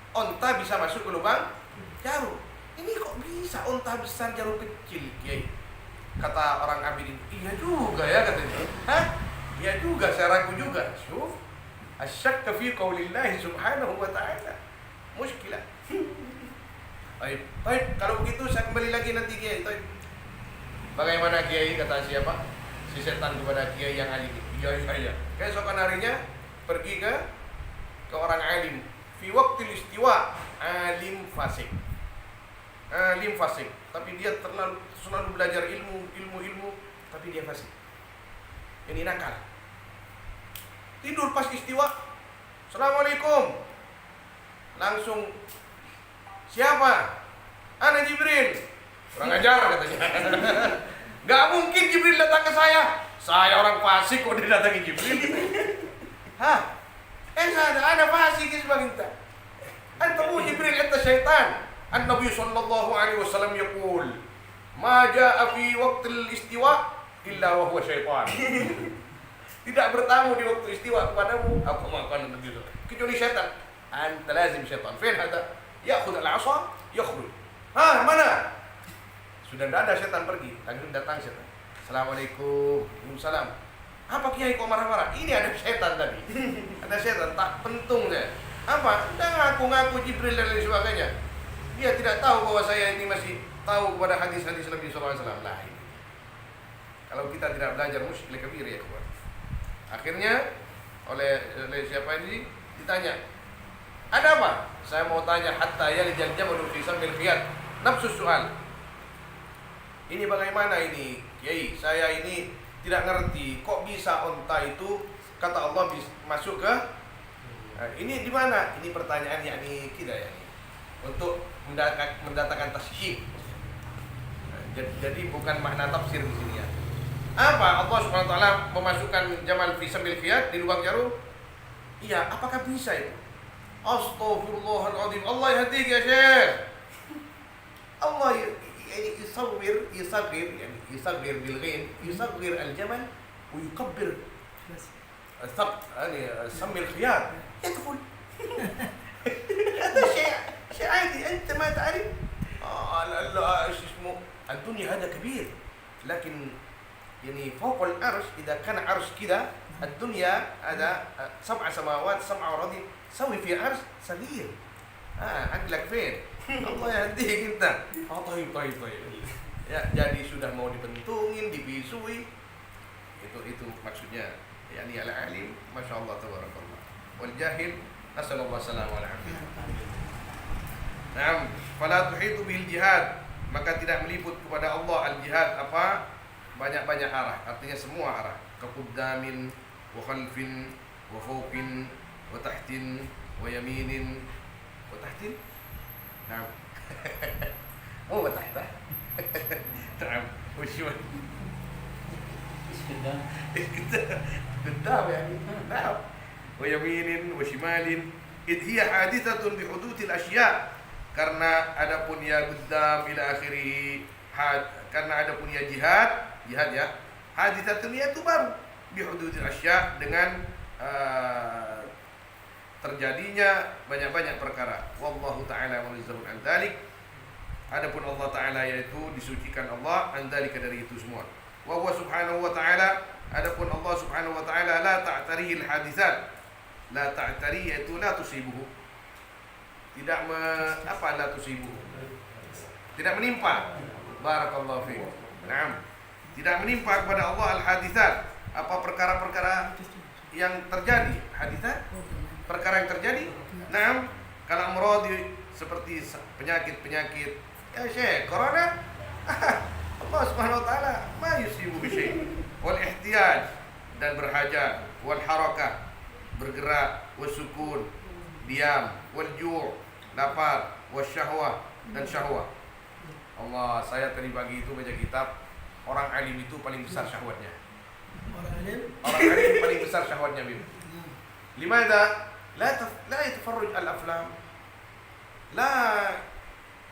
onta bisa masuk ke lubang jarum. Ini kok bisa onta besar jarum kecil, Kiai? Kata orang abid ini, iya juga ya katanya. Hah? Iya juga, saya ragu juga. Syuf, asyakka fi qaulillahi subhanahu wa ta'ala. Muskilah. Baik, kalau begitu saya kembali lagi nanti Kiai. Bagaimana Kiai, kata siapa? Si setan kepada Kiai yang alim. Iya. Keesokan harinya pergi ke orang alim. Fi waqtil istiwa, alim fasik. Tapi dia selalu belajar ilmu, tapi dia fasik. Ini nakal. Tidur pas istiwa. Assalamualaikum. Langsung siapa? Ana Jibril. Kurang ajar katanya. Gak mungkin Jibril datang ke saya. Saya orang fasik kok dia datangi Jibril. Hah? Ana fasik sebagai antum Jibril anta syaitan. An-Nabi sallallahu alaihi wasallam yaqul, "Ma jaa'a fi waqtil istiwa illa wa huwa syaitan." Tidak bertamu di waktu istiwa kepadamu aku makan begitu kecuali syaitan. Anta lazim syaitan. Fa'in hada ya'khudh al-'asa yakhruj. Mana? Sudah tidak ada setan pergi. Langsung datang setan. Assalamualaikum. Waalaikumsalam. Apa Kiai kok marah-marah? Ini ada setan tadi. Ada setan tak pentung saya. Apa? Dah ngaku-ngaku Jibril dan lain sebagainya. Dia tidak tahu bahwa saya ini masih tahu kepada hadis-hadis Nabi SAW. Lah ini. Kalau kita tidak belajar musyrik kabir ya kawan. Akhirnya oleh siapa ini ditanya, ada apa? Saya mau tanya hatta yalijal jamalu fi sambil khiyat. Nafsu soal. Ini bagaimana ini? Kiai, saya ini tidak ngerti. Kok bisa onta itu kata Allah masuk ke ini di mana? Ini pertanyaan yakni kita ya. Untuk mendatangkan tasyih. Jadi bukan makna tafsir di sini ya. Apa Allah Subhanahu wa taala memasukkan jamal fi sambil khiyat di lubang jarum? Iya, apakah bisa itu? Astaghfirullahaladzim. Allah yahdik ya Syekh. Allah يصغر يعني يصغر بالغين يصغر الجمل ويكبر يعني سم الخيار يدخل. هذا شيء عادي. انت ما تعرف ايش اسمه الدنيا هذا كبير لكن يعني فوق العرش اذا كان عرش كده الدنيا هذا 7 سماوات 7 أراضي سوي في عرش صغير. عقلك فين؟ Allah yahdik kita. Taib. Ya, jadi sudah mau dibentungin, dibisui. Itu maksudnya. Yani al-alim, masya Allah tabarakallah. Wal jahil, nasallallahu salam wa alaihi. Naam, fala tuhitu bil jihad, maka tidak meliput kepada Allah al-jihad apa? Banyak-banyak arah, artinya semua arah. Kaquddamin wa khalfin wa fawqin wa tahtin wa yaminin wa tahtin. Naam. Oh, wa tahta. Naam. Washwa. قدام يعني نعم ويمين وشمال إذ هي حادثة بحدوث الأشياء karena adapun ya قدام إلى آخره karena adapun ya jihad ya haditsatun itu baru bihududil asya dengan terjadinya banyak-banyak perkara. Wallahu taala munazzahun an dzalik. Adapun Allah taala yaitu disucikan Allah an dzalika dari itu semua. Wa huwa subhanahu wa ta'ala, adapun Allah subhanahu wa ta'ala la ta'tarihil hadisat. La ta'tari yaitu la tusibuhu. Tidak la tusibuhu. Tidak menimpa. Barakallahu fiik. Naam. Tidak menimpa kepada Allah al-hadisat. Apa perkara-perkara yang terjadi? Hadisat? Perkara yang terjadi? Naam. Kalau amradi seperti penyakit-penyakit. Ya Syekh, corona? Allah Subhanahu wa taala ma yusibu bi syai. Wal ihtiyaj dan berhajat, wal harakah bergerak, wasukun diam, wal ju' lapar, wasyahwah dan syahwah. Allah, saya tadi pagi itu baca kitab orang alim itu paling besar syahwatnya. Orang alim paling besar syahwatnya Bim. Limadha la yatafarruj al-aflam.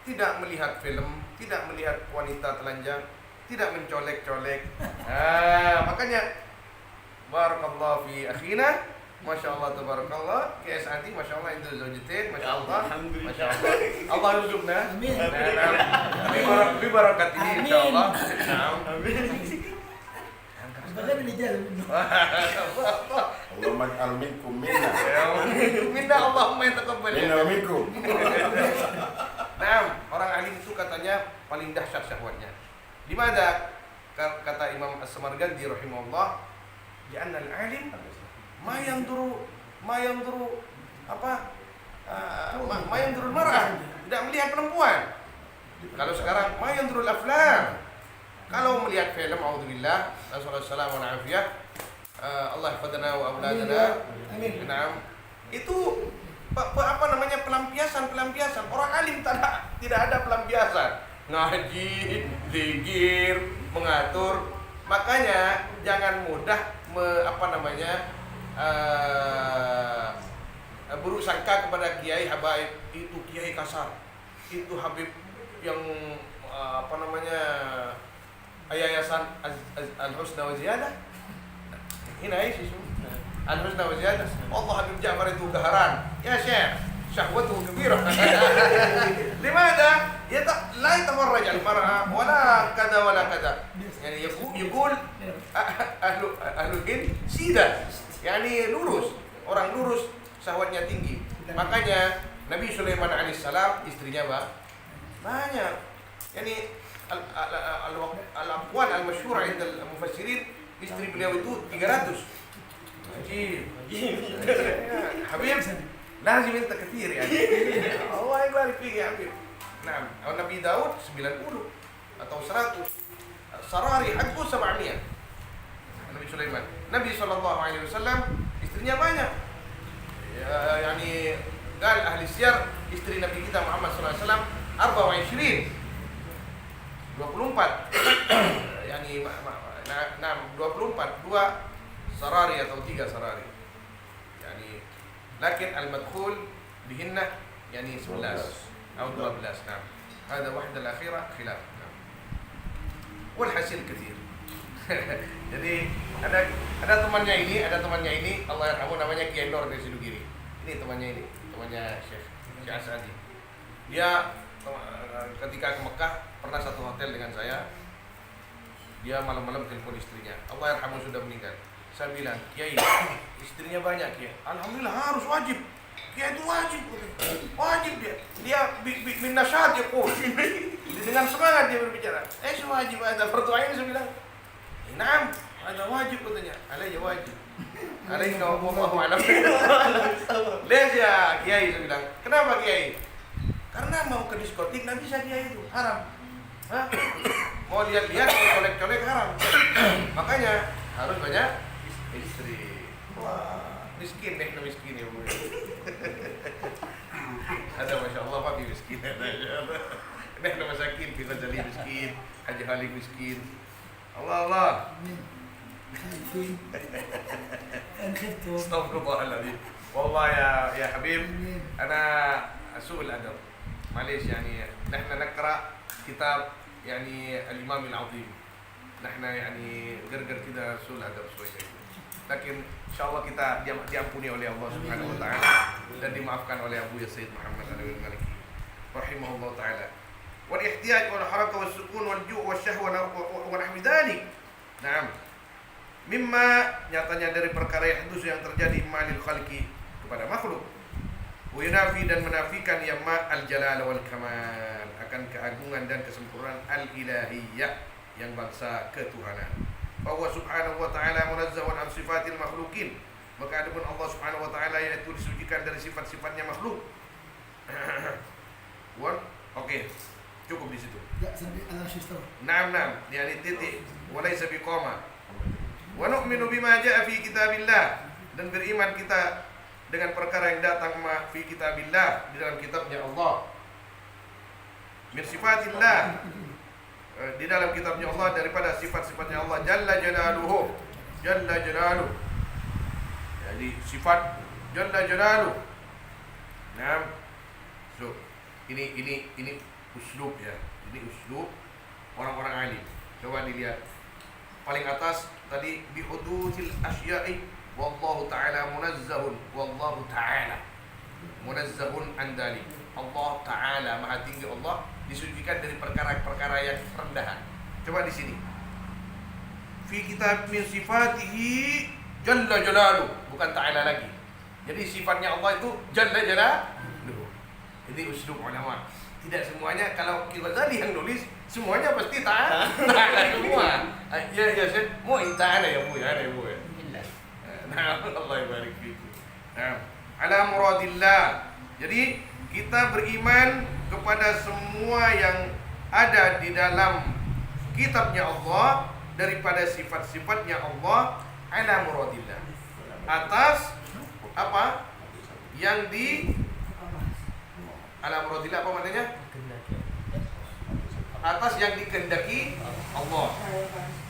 Tidak melihat film, tidak melihat wanita telanjang, tidak mencolek-colek. Makanya barakallahu fi akhina, masyaallah tabarakallah, kias anti masyaallah indu zawjatain, masyaallah. Masyaallah. Allah yarzuqna. Amin. Bi barakat ini insyaallah. Amin. Bahkan ini jalan. Allahumma ij'al minkum minna. Minna Allahumma yataqabbal. Minna wa minkum. Nah, orang alim itu katanya paling dahsyat syahwatnya. Di mana kata Imam As-Samarqandi rahimahullah, di anna al-alim ma yanzuru mar'ah, tidak melihat perempuan. Kalau sekarang ma yanzuru al-aflam. Kalau melihat film, auzubillah, Rasulullah sallallahu alaihi wasallam, Allah yahfadna wa auladana. Amin. Itu pelampiasan. Orang alim tidak ada pelampiasan. Ngaji, zikir, mengatur. Makanya jangan mudah buruk sangka kepada kiai habaib. Itu kiai kasar. Itu habib yang yayasan Al-Husna wa Ziyadah. Ini isu Al-Husna wa Ziyadah. Allah Habib Ja'far itu gaharan. Ya Syekh, syahwatuhu kabirah. Limadha? La yatafarraj al-mar'a wala kada. Yani yaqul ahlul ilm sida. Yani lurus. Orang lurus syahwatnya tinggi. Makanya Nabi Sulaiman alaihissalam istrinya banyak. Yani al-aqwal al-masyhura inda al-mufassirin, istri beliau itu 300. Ajib. Habib, lazim anta kathir yani. Allah yabarik fik ya Habib. Naam, Nabi Daud 90 atau 100. Sarari hadku 700. Nabi Sulaiman. Nabi sallallahu alaihi wasallam istrinya banyak. Ya, yani qal ahli siyar, istri Nabi kita Muhammad sallallahu alaihi wasallam 24 yani 24 2 sarari atau 3 sarari yani lakin al-madkhul bihinna yani 11 atau 12 nah هذا واحدة الأخيرة خلاف والحسين كثير jadi ada temannya ini Allah yarhamu namanya Kiai Nur dari Sidugiri ini temannya Syekh Asadi dia ketika ke Mekah pernah satu hotel dengan saya dia malam-malam telepon istrinya Allah yarhamu sudah meninggal saya bilang Kiai istrinya banyak Kiai alhamdulillah harus wajib Kiai itu wajib dia min nasyat ya dengan semangat dia berbicara wajib ada pertuanya saya bilang Naam, ada wajib katanya. Alayya wajib. Alayka wallahu a'lam. Lihat ya Kiai saya bilang. Kenapa Kiai? Karena mau ke diskotik nggak bisa Kiai itu haram. Hah? Mau lihat-lihat, mau colek-colek haram. Makanya harus banyak istri. Wah, miskin nih, miskin ya Bu. Ada masya Allah Pak miskin ada. Nih nama sakit kita jadi miskin, Haji Halik miskin. Allah Astagfirullahaladzim والله يا حبيب أنا أسوء الأدب معليش يعني نحن نقرأ كتاب يعني الإمام العظيم نحن يعني غير كده سوء الأدب شوية لكن إن شاء الله kita diampuni oleh Allah Subhanahu Wa Taala dan dimaafkan oleh Abu Sayyid Muhammad Al-Maliki rahimahullah taala والاحتياج والحركة والسكون والجوع والشهوة ونحو ذلك. Nah, mimma nyatanya dari perkara yang terjadi malil khalqi kepada makhluk. Wa yunafi dan menafikan yang ma al jalal wal kamal akan keagungan dan kesempurnaan al ilahiyah yang bangsa ketuhanan. Bahwa subhanahu wa ta'ala munazzahun an sifatil makhlukin. Maka adapun Allah subhanahu wa ta'ala yaitu disucikan dari sifat-sifatnya makhluk. Oke. Cukup di situ. Ya, sampai al-syistar. Naam, yani titik. Walaysa biqama. Wa nu'minu bima jaa fi kitabillah dan beriman kita dengan perkara yang datang fi kitabillah di dalam kitabnya Allah. Min sifatillah di dalam kitabnya Allah daripada sifat-sifatnya Allah jalla jalaluhu. Jadi sifat jalla jalaluhu. Naam. So, ini uslub ya. Ini uslub orang-orang alim. Coba dilihat. Paling atas tadi bihudusil asya'i wallahu ta'ala munazzahun wallahu ta'ala munazzahun an dzalik. Allah ta'ala maha tinggi Allah disucikan dari perkara-perkara yang rendahan. Coba di sini. Fi kitab min sifatihi jalla jalaluh, bukan ta'ala lagi. Jadi sifatnya Allah itu jalla jalaluh. Ini uslub ulama. Tidak semuanya, kalau Ghazali yang nulis semuanya pasti ta'ala semua. Ya Syekh, mau ta'ala ya Bu ya. Nah, Allah barik fiikum. Nah, ala muradillah. Jadi kita beriman kepada semua yang ada di dalam kitabnya Allah daripada sifat-sifatnya Allah ala muradillah. Atas apa? Yang di ala muradillah apa maknanya? Atas yang dikehendaki Allah.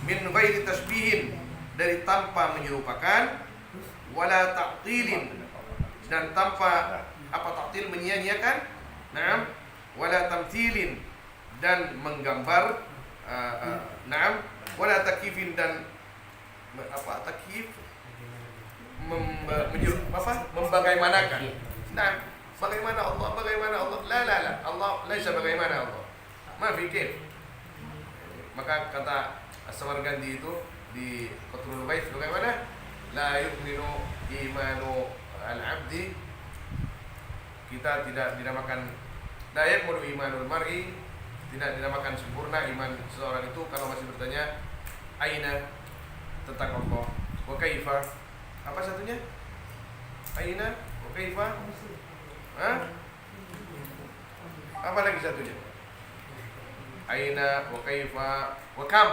Min ghairi tasbihin, dari tanpa menyerupakan, wala ta'tilin, dan tanpa apa ta'til menyia-nyiakan, na'am, wala tamthilin, dan menggambar, na'am, wala takyifin, dan apa takyif membagaimanakan. Nah, bagaimana Allah? La. Allah laisa bagaimana Allah. Ma fikir. Maka kata As-Samarqandi itu di Qatrul Ghaif bagaimana? La yu'minu imanu al-'abdi. Kita tidak dinamakan la yakmulu imanul mar'i, tidak dinamakan sempurna iman seseorang itu kalau masih bertanya aina tentang Allah, wa kaifa. Apa satunya? Aina wa kaifa? Hah? Apa lagi satunya? Aina wa kaifa wa kam.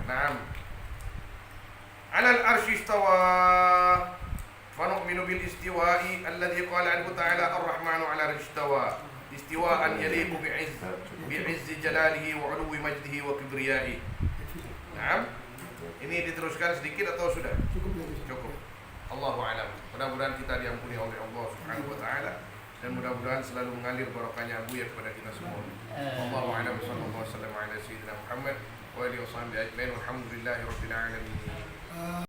Naam. 'Alal arsy istawa. Fa nu'minu bil istiwa'i alladhi qala anhu ta'ala ar-rahmanu 'ala arsy istawa. istiwa'an yaliqu bi'izzi jalalihi wa 'uluwi majdihi wa kibriyaihi. Naam. Ini diteruskan sedikit atau sudah? Cukup lagi. Cukup. Allahu a'lam. Mudah-mudahan kita diampuni oleh Allah Subhanahu wa taala dan mudah-mudahan selalu mengalir barokahnya Abu ya kepada kita semua. Allahu a'lam. Sallallahu alaihi wasallam ala sayyidina Muhammad wa alihi wasahbihi ajmain. Walhamdulillahirabbil alamin.